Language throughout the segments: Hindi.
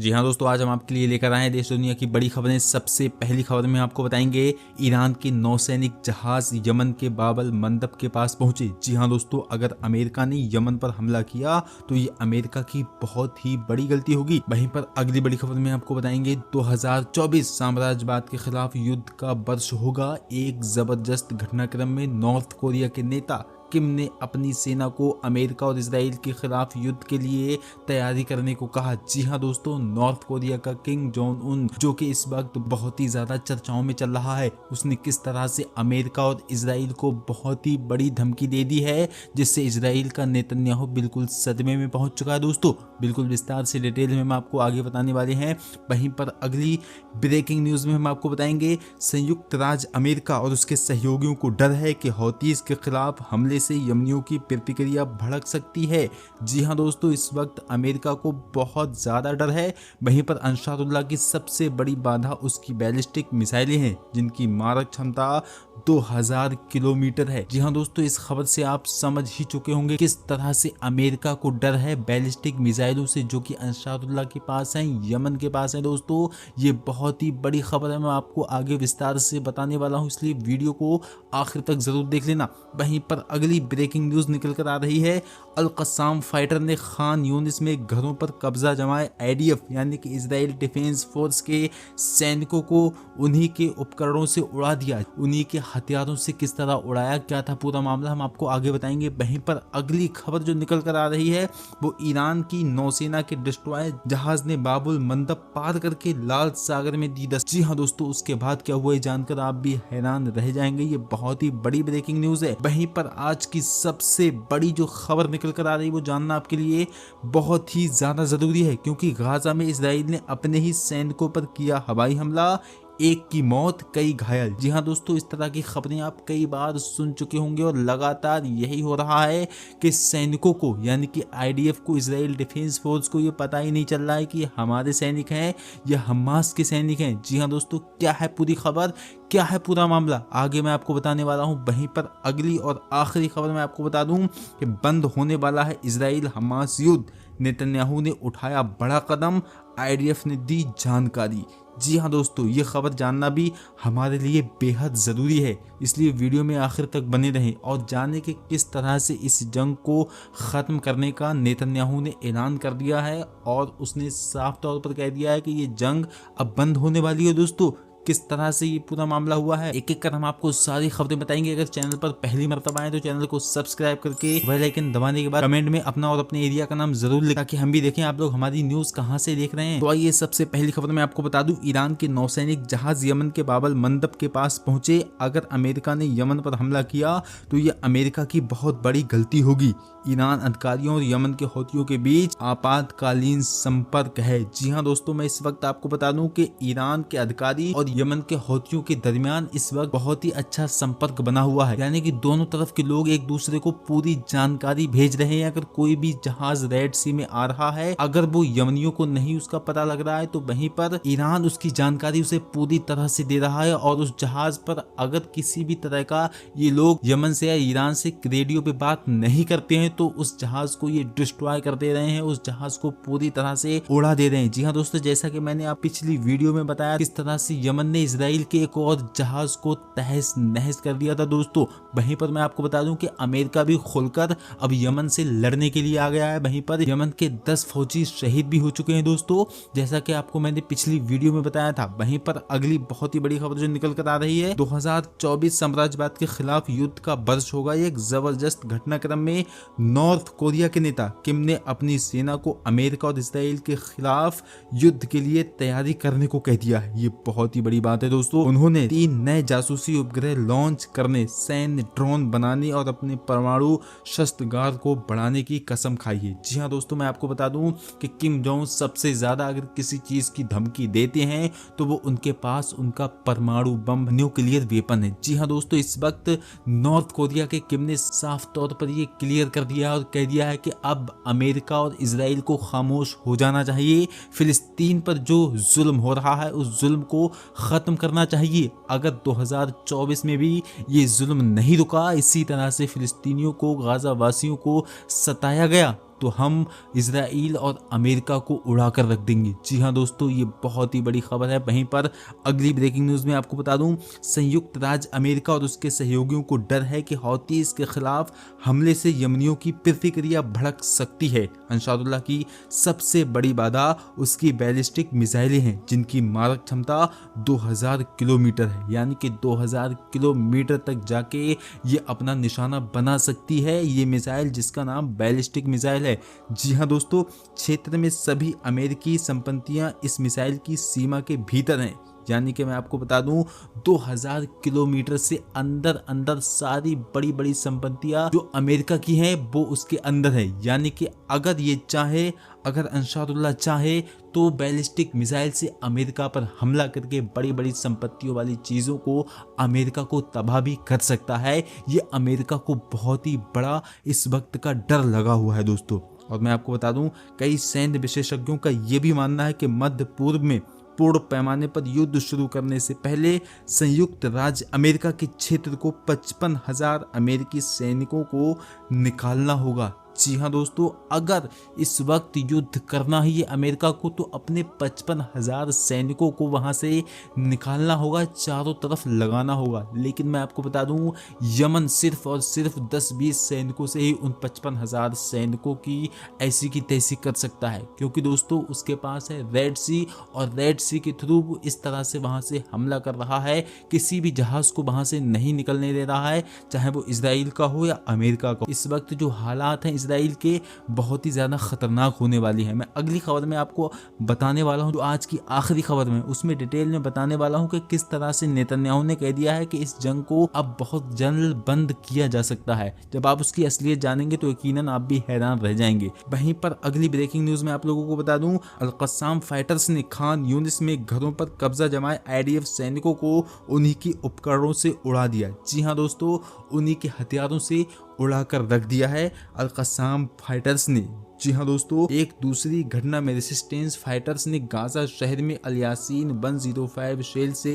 जी हाँ दोस्तों, आज हम आपके लिए लेकर आए हैं देश दुनिया की बड़ी खबरें। सबसे पहली खबर में आपको बताएंगे ईरान के नौसैनिक जहाज यमन के बाबल मंदब के पास पहुंचे। जी हाँ दोस्तों, अगर अमेरिका ने यमन पर हमला किया तो ये अमेरिका की बहुत ही बड़ी गलती होगी। वहीं पर अगली बड़ी खबर में आपको बताएंगे 2024 साम्राज्यवाद के खिलाफ युद्ध का वर्ष होगा। एक जबरदस्त घटनाक्रम में नॉर्थ कोरिया के नेता किम ने अपनी सेना को अमेरिका और इजराइल के खिलाफ युद्ध के लिए तैयारी करने को कहा। जी हाँ दोस्तों, नॉर्थ कोरिया का किंग जोंग उन, जो कि इस वक्त बहुत ही ज्यादा चर्चाओं में चल रहा है, उसने किस तरह से अमेरिका और इजराइल को बहुत ही बड़ी धमकी दे दी है, जिससे इजराइल का नेतन्याहू बिल्कुल सदमे में पहुंच चुका है। दोस्तों बिल्कुल विस्तार से डिटेल में हम आपको आगे बताने वाले हैं। वहीं पर अगली ब्रेकिंग न्यूज में हम आपको बताएंगे संयुक्त राज्य अमेरिका और उसके सहयोगियों को डर है कि हौतीस के खिलाफ हमले से यमनियों की प्रतिक्रिया भड़क सकती है। जी हां दोस्तों, इस वक्त अमेरिका को बहुत ज्यादा डर है। वहीं पर अंसारुल्लाह की सबसे बड़ी बाधा उसकी बैलिस्टिक मिसाइलें हैं, जिनकी मारक क्षमता 2000 किलोमीटर है। जी हां दोस्तों, इस खबर से आप समझ ही चुके होंगे किस तरह से अमेरिका को डर है बैलिस्टिक मिसाइलों से, जो कि अंसारुल्लाह के पास है, यमन के पास है। दोस्तों ये बहुत ही बड़ी खबर है, मैं आपको आगे विस्तार से बताने वाला हूं, इसलिए वीडियो को आखिर तक जरूर देख लेना। वहीं पर अगली ब्रेकिंग न्यूज निकल कर आ रही है, अल कस्साम फाइटर ने खान यूनिस में घरों पर कब्जा जमाए। आईडीएफ यानी कि इजराइल डिफेंस फोर्स के सैनिकों को उन्हीं के उपकरणों से उड़ा दिया। उन्हीं के हथियारों से किस तरह उड़ाया, क्या था पूरा मामला, हम आपको आगे बताएंगे। वहीं पर अगली खबर जो निकल कर आ रही है वो ईरान की नौसेना के डिस्ट्रॉयर जहाज ने बाबुल मंदब पार करके लाल सागर में दी दस्तक। जी हाँ दोस्तों, उसके बाद क्या हुआ ये जानकर आप भी हैरान रह जाएंगे। ये बहुत ही बड़ी ब्रेकिंग न्यूज है। वहीं पर आज की सबसे बड़ी जो खबर निकल कर आ रही है वो जानना आपके लिए बहुत ही ज्यादा जरूरी है, क्योंकि गाजा में इजराइल ने अपने ही सैनिकों पर किया हवाई हमला, एक की मौत कई घायल। जी हाँ दोस्तों, इस तरह की खबरें आप कई बार सुन चुके होंगे और लगातार यही हो रहा है कि सैनिकों को यानी कि आईडीएफ को, इजराइल डिफेंस फोर्स को ये पता ही नहीं चल रहा है कि हमारे सैनिक हैं या हमास के सैनिक हैं। जी हाँ दोस्तों, क्या है पूरी खबर, क्या है पूरा मामला, आगे मैं आपको बताने वाला हूं। वहीं पर अगली और आखिरी खबर मैं आपको बता दूं कि बंद होने वाला है इजराइल हमास युद्ध, नेतन्याहू ने उठाया बड़ा कदम, आईडीएफ ने दी जानकारी। जी हाँ दोस्तों, ये खबर जानना भी हमारे लिए बेहद ज़रूरी है, इसलिए वीडियो में आखिर तक बने रहें और जानें कि किस तरह से इस जंग को ख़त्म करने का नेतन्याहू ने ऐलान कर दिया है और उसने साफ तौर पर कह दिया है कि ये जंग अब बंद होने वाली है। दोस्तों किस तरह से ये पूरा मामला हुआ है, एक एक कर हम आपको सारी खबरें बताएंगे। अगर चैनल पर पहली मर्तबा आए तो चैनल को सब्सक्राइब करके बेल आइकन दबाने के बाद कमेंट में अपना और अपने एरिया का नाम जरूर लिखें, ताकि हम भी देखें आप लोग हमारी न्यूज कहां से देख रहे हैं। तो आइए सबसे पहली खबर में आपको बता दूं, ईरान के नौसैनिक जहाज यमन के बाबल मंदब के पास पहुंचे। अगर अमेरिका ने यमन पर हमला किया तो ये अमेरिका की बहुत बड़ी गलती होगी। ईरान अधिकारियों और यमन के हौथियों के बीच आपातकालीन संपर्क है। जी हाँ दोस्तों, मैं इस वक्त आपको बता दूं कि ईरान के अधिकारी और यमन के हौथियों के दरमियान इस वक्त बहुत ही अच्छा संपर्क बना हुआ है, यानी कि दोनों तरफ के लोग एक दूसरे को पूरी जानकारी भेज रहे हैं। अगर कोई भी जहाज रेड सी में आ रहा है, अगर वो यमनियों को नहीं उसका पता लग रहा है, तो वहीं पर ईरान उसकी जानकारी उसे पूरी तरह से दे रहा है। और उस जहाज पर अगर किसी भी तरह का ये लोग यमन से या ईरान से रेडियो पे बात नहीं करते हैं तो उस जहाज को ये डिस्ट्रॉय कर दे रहे हैं, उस जहाज को पूरी तरह से उड़ा दे रहे हैं। जी हाँ दोस्तों, जैसा कि मैंने आप पिछली वीडियो में बताया किस तरह से यमन ने इजराइल के एक और जहाज को तहस नहस कर दिया था। दोस्तों वहीं पर मैं आपको बता दूं कि अमेरिका भी खुलकर अब यमन से लड़ने के लिए आ गया है। वहीं पर यमन के 10 फौजी शहीद भी हो चुके हैं दोस्तों, जैसा कि आपको मैंने पिछली वीडियो में बताया था। वहीं पर अगली बहुत ही बड़ी खबर जो निकल कर आ रही है, 2024 साम्राज्यवाद के खिलाफ युद्ध का वर्ष होगा। एक जबरदस्त घटनाक्रम में नॉर्थ कोरिया के नेता किम ने अपनी सेना को अमेरिका और इजराइल के खिलाफ युद्ध के लिए तैयारी करने को कह दिया है। ये बहुत ही बड़ी बात है दोस्तों। उन्होंने 3 नए जासूसी उपग्रह लॉन्च करने, सैन्य ड्रोन बनाने और अपने परमाणु शस्त्रागार को बढ़ाने की कसम खाई है। जी हाँ दोस्तों, मैं आपको बता दूं कि किम जोंग सबसे ज्यादा अगर किसी चीज की धमकी देते हैं तो वो उनके पास उनका परमाणु बम, न्यूक्लियर वेपन है। जी हाँ दोस्तों, इस वक्त नॉर्थ कोरिया के किम ने साफ तौर पर ये क्लियर कर दिया और कह दिया है कि अब अमेरिका और इजराइल को खामोश हो जाना चाहिए। फिलिस्तीन पर जो जुल्म हो रहा है उस जुल्म को खत्म करना चाहिए। अगर 2024 में भी ये जुल्म नहीं रुका, इसी तरह से फिलिस्तीनियों को, गाजा वासियों को सताया गया, तो हम इजराइल और अमेरिका को उड़ा कर रख देंगे। जी हाँ दोस्तों, ये बहुत ही बड़ी खबर है। वहीं पर अगली ब्रेकिंग न्यूज़ में आपको बता दूं, संयुक्त राज्य अमेरिका और उसके सहयोगियों को डर है कि हौतीस के खिलाफ हमले से यमनियों की प्रतिक्रिया भड़क सकती है। अंसारुल्लाह की सबसे बड़ी बाधा उसकी बैलिस्टिक मिसाइलें हैं, जिनकी मारक क्षमता 2000 किलोमीटर है, यानी कि 2000 किलोमीटर तक जाके ये अपना निशाना बना सकती है। ये मिसाइल जिसका नाम बैलिस्टिक मिसाइल है। जी हाँ दोस्तों, क्षेत्र में सभी अमेरिकी संपत्तियां इस मिसाइल की सीमा के भीतर हैं, यानी कि मैं आपको बता दूं 2000 किलोमीटर से अंदर अंदर सारी बड़ी बड़ी संपत्तियां जो अमेरिका की हैं वो उसके अंदर है। यानी कि अगर ये चाहे, अगर अंसारुल्लाह चाहे तो बैलिस्टिक मिसाइल से अमेरिका पर हमला करके बड़ी बड़ी संपत्तियों वाली चीज़ों को अमेरिका को तबाह भी कर सकता है। ये अमेरिका को बहुत ही बड़ा इस वक्त का डर लगा हुआ है दोस्तों। और मैं आपको बता दूं, कई सैन्य विशेषज्ञों का ये भी मानना है कि मध्य पूर्व में पूर्ण पैमाने पर युद्ध शुरू करने से पहले संयुक्त राज्य अमेरिका के क्षेत्र को 55,000 अमेरिकी सैनिकों को निकालना होगा। जी हाँ दोस्तों, अगर इस वक्त युद्ध करना ही है अमेरिका को तो अपने 55,000 सैनिकों को वहां से निकालना होगा, चारों तरफ लगाना होगा। लेकिन मैं आपको बता दूं, यमन सिर्फ और सिर्फ 10-20 सैनिकों से ही उन 55,000 सैनिकों की ऐसी की तैसी कर सकता है, क्योंकि दोस्तों उसके पास है रेड सी, और रेड सी के थ्रू वो इस तरह से वहां से हमला कर रहा है, किसी भी जहाज को वहां से नहीं निकलने दे रहा है, चाहे वो इसराइल का हो या अमेरिका का। इस वक्त जो हालात हैं इसराइल के बहुत ही ज़्यादा खतरनाक होने वाली है। मैं अगली खबर में आपको बताने वाला हूं, जो आज की आखिरी खबर में उसमें डिटेल में बताने वाला हूं कि किस तरह से नेतन्याहू ने कह दिया है कि इस जंग को अब बहुत जल्द बंद किया जा सकता है। जब आप उसकी असलियत जानेंगे तो यकीनन आप भी हैरान रह जाएंगे। वहीं पर अगली ब्रेकिंग न्यूज में आप लोगों को बता दूं, अल-कस्साम फाइटर्स ने खान यूनिस में घरों पर कब्जा जमाए IDF सैनिकों को उन्हीं की उपकरणों से उड़ा दिया। जी हाँ दोस्तों, उन्हीं के हथियारों से उड़ाकर रख दिया है अल-कस्साम फाइटर्स ने। जी हाँ दोस्तों, एक दूसरी घटना में रेसिस्टेंस फाइटर्स ने गाजा शहर में अल-यासीन 105 शेल से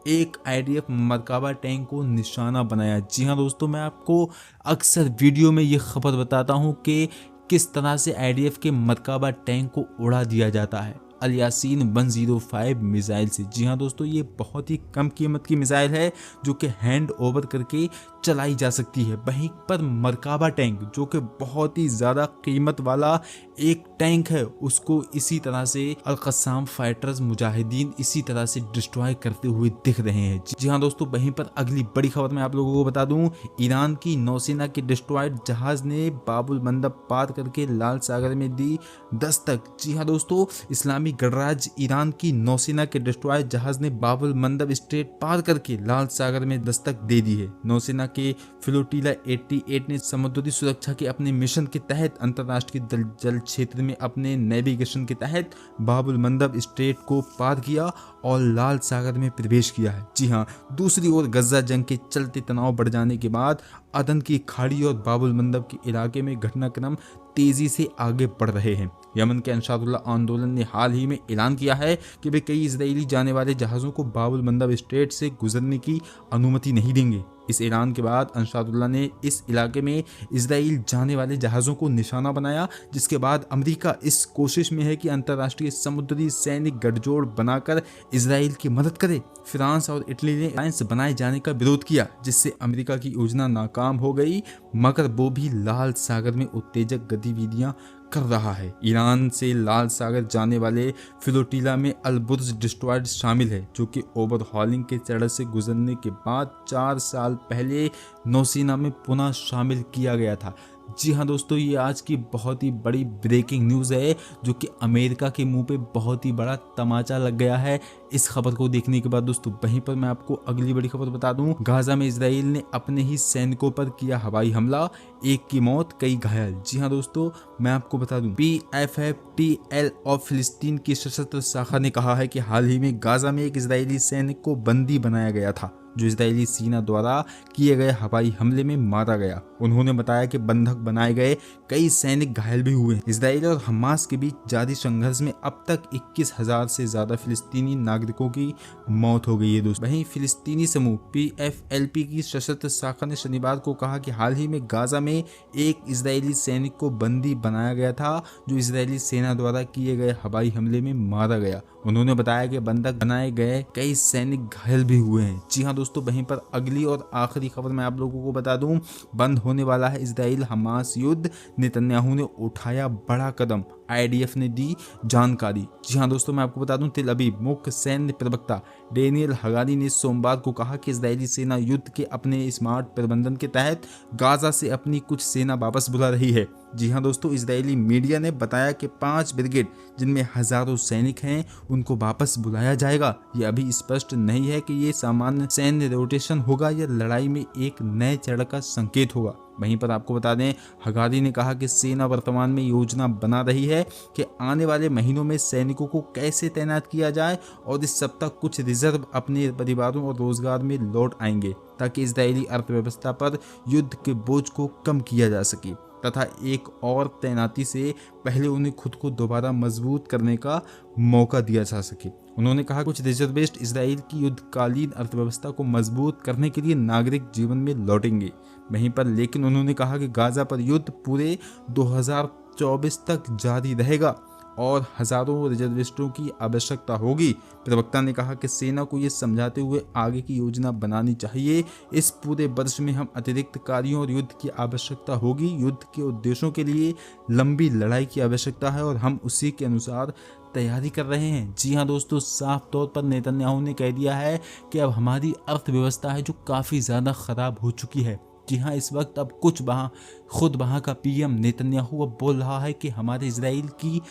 एक IDF मरकाबा टैंक को निशाना बनाया। जी हाँ दोस्तों, मैं आपको अक्सर वीडियो में ये खबर बताता हूँ कि किस तरह से IDF के मरकाबा टैंक को उड़ा दिया जाता है अल-यासीन 105 मिसाइल से। जी हाँ दोस्तों, ये बहुत ही कम कीमत की मिसाइल है जो कि हैंड ओवर करके चलाई जा सकती है। वहीं पर मरकाबा टैंक जो कि बहुत ही ज़्यादा कीमत वाला एक टैंक है, उसको इसी तरह से अल-कस्साम फाइटर्स मुजाहिदीन इसी तरह से डिस्ट्रॉय करते हुए दिख रहे हैं। जी हाँ दोस्तों, वहीं पर अगली बड़ी खबर मैं आप लोगों को बता दूं, ईरान की नौसेना के डिस्ट्रॉयड जहाज ने बाबुल मंदब पार करके लाल सागर में दी दस्तक। जी हाँ दोस्तों, इस्लामी गणराज्य ईरान की नौसेना के डिस्ट्रॉयड जहाज ने बाबुल मंदब स्ट्रेट पार करके लाल सागर में दस्तक दे दी है। नौसेना के फ्लोटिला 88 ने समुद्री सुरक्षा के अपने मिशन के तहत अंतर्राष्ट्रीय जल क्षेत्र में अपने नेविगेशन के तहत बाबुल मंदब स्ट्रेट को पार किया और लाल सागर में प्रवेश किया है। जी हाँ, दूसरी ओर गजा जंग के चलते तनाव बढ़ जाने के बाद अदन की खाड़ी और बाबुल मंदब के इलाके में घटनाक्रम तेजी से आगे बढ़ रहे हैं। यमन के अंसारुल्लाह आंदोलन ने हाल ही में ऐलान किया है कि वे कई इजरायली जाने वाले जहाज़ों को बाबुल मंदब स्ट्रेट से गुजरने की अनुमति नहीं देंगे। इस ऐलान के बाद अंसारुल्लाह ने इस इलाके में इजराइल जाने वाले जहाज़ों को निशाना बनाया, जिसके बाद अमेरिका इस कोशिश में है कि अंतर्राष्ट्रीय समुद्री सैनिक गठजोड़ बनाकर इजराइल की मदद करे। फ्रांस और इटली ने अलायंस बनाए जाने का विरोध किया, जिससे अमेरिका की योजना नाकाम हो गई, मगर वो भी लाल सागर में उत्तेजक गतिविधियां कर रहा है। ईरान से लाल सागर जाने वाले फ्लोटिला में अल-बुर्ज डिस्ट्रॉयड शामिल है, जो कि ओवरहॉलिंग के चरण से गुजरने के बाद 4 साल पहले नौसेना में पुनः शामिल किया गया था। जी हाँ दोस्तों, ये आज की बहुत ही बड़ी ब्रेकिंग न्यूज़ है, जो कि अमेरिका के मुंह पे बहुत ही बड़ा तमाचा लग गया है इस खबर को देखने के बाद। दोस्तों वहीं पर मैं आपको अगली बड़ी खबर बता दूं, गाजा में इजराइल ने अपने ही सैनिकों पर किया हवाई हमला, एक की मौत कई घायल। जी हाँ दोस्तों, मैं आपको बता दूं, PFTL ऑफ फिलिस्तीन की सशस्त्र शाखा ने कहा है कि हाल ही में गाजा में एक इजरायली सैनिक को बंदी बनाया गया था। जो इजरायली सेना द्वारा किए गए हवाई हमले में मारा गया। उन्होंने बताया कि बंधक बनाए गए कई सैनिक घायल भी हुए। इसराइल और हमास के बीच जारी संघर्ष में अब तक 21,000 से ज्यादा फिलिस्तीनी नागरिकों की मौत हो गई है दोस्तों। वहीं फिलिस्तीनी समूह PFLP की सशस्त्र शाखा ने शनिवार को कहा कि हाल ही में गाजा में एक इजरायली सैनिक को बंदी बनाया गया था, जो इजरायली सेना द्वारा किए गए हवाई हमले में मारा गया। उन्होंने बताया कि बंधक बनाए गए कई सैनिक घायल भी हुए हैं। जी हाँ दोस्तों, वहीं पर अगली और आखिरी खबर मैं आप लोगों को बता दूं, बंद होने वाला है इजराइल हमास युद्ध, नेतन्याहू ने उठाया बड़ा कदम, IDF ने दी जानकारी। जी हाँ दोस्तों, मैं आपको बता दूं, तेल अवीव मुख्य सैन्य प्रवक्ता डेनियल हगारी ने सोमवार को कहा कि इजरायली सेना युद्ध के अपने स्मार्ट प्रबंधन के तहत गाजा से अपनी कुछ सेना वापस बुला रही है। जी हाँ दोस्तों, इजरायली मीडिया ने बताया कि 5 ब्रिगेड जिनमें हजारों सैनिक हैं उनको वापस बुलाया जाएगा। ये अभी स्पष्ट नहीं है कि ये सामान्य सैन्य रोटेशन होगा या लड़ाई में एक नए चरण का संकेत होगा। वहीं पर आपको बता दें, हगारी ने कहा कि सेना वर्तमान में योजना बना रही है कि आने वाले महीनों में सैनिकों को कैसे तैनात किया जाए और इस सप्ताह कुछ रिजर्व अपने परिवारों और रोजगार में लौट आएंगे ताकि इजरायली अर्थव्यवस्था पर युद्ध के बोझ को कम किया जा सके तथा एक और तैनाती से पहले उन्हें खुद को दोबारा मजबूत करने का मौका दिया जा सके। उन्होंने कहा कुछ रिजर्विस्ट इजराइल की युद्धकालीन अर्थव्यवस्था को मजबूत करने के लिए नागरिक जीवन में लौटेंगे। वहीं पर लेकिन उन्होंने कहा कि गाजा पर युद्ध पूरे 2024 तक जारी रहेगा और हजारों रिजर्विस्टों की आवश्यकता होगी। प्रवक्ता ने कहा कि सेना को ये समझाते हुए आगे की योजना बनानी चाहिए। इस पूरे वर्ष में हम अतिरिक्त कार्यों और युद्ध की आवश्यकता होगी। युद्ध के उद्देश्यों के लिए लंबी लड़ाई की आवश्यकता है और हम उसी के अनुसार तैयारी कर रहे हैं। जी हाँ दोस्तों, साफ तौर पर नेतन्याहू ने कह दिया है कि अब हमारी अर्थव्यवस्था है जो काफ़ी ज़्यादा ख़राब हो चुकी है। जी हाँ, इस वक्त अब खुद वहाँ का PM नेतन्याहू अब बोल रहा है कि हमारे इजराइल की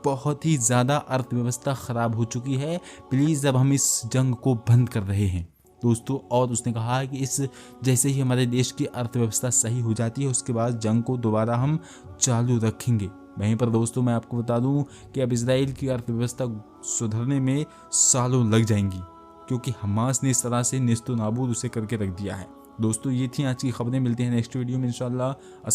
बहुत ही ज़्यादा अर्थव्यवस्था ख़राब हो चुकी है, प्लीज़ अब हम इस जंग को बंद कर रहे हैं दोस्तों। और उसने कहा है कि इस जैसे ही हमारे देश की अर्थव्यवस्था सही हो जाती है उसके बाद जंग को दोबारा हम चालू रखेंगे। वहीं पर दोस्तों मैं आपको बता दूं कि अब इजराइल की अर्थव्यवस्था सुधरने में सालों लग जाएंगी क्योंकि हमास ने इस तरह से नेस्तनाबूद उसे करके रख दिया है। दोस्तों ये थी आज की खबरें, मिलते हैं नेक्स्ट वीडियो में इंशाल्लाह।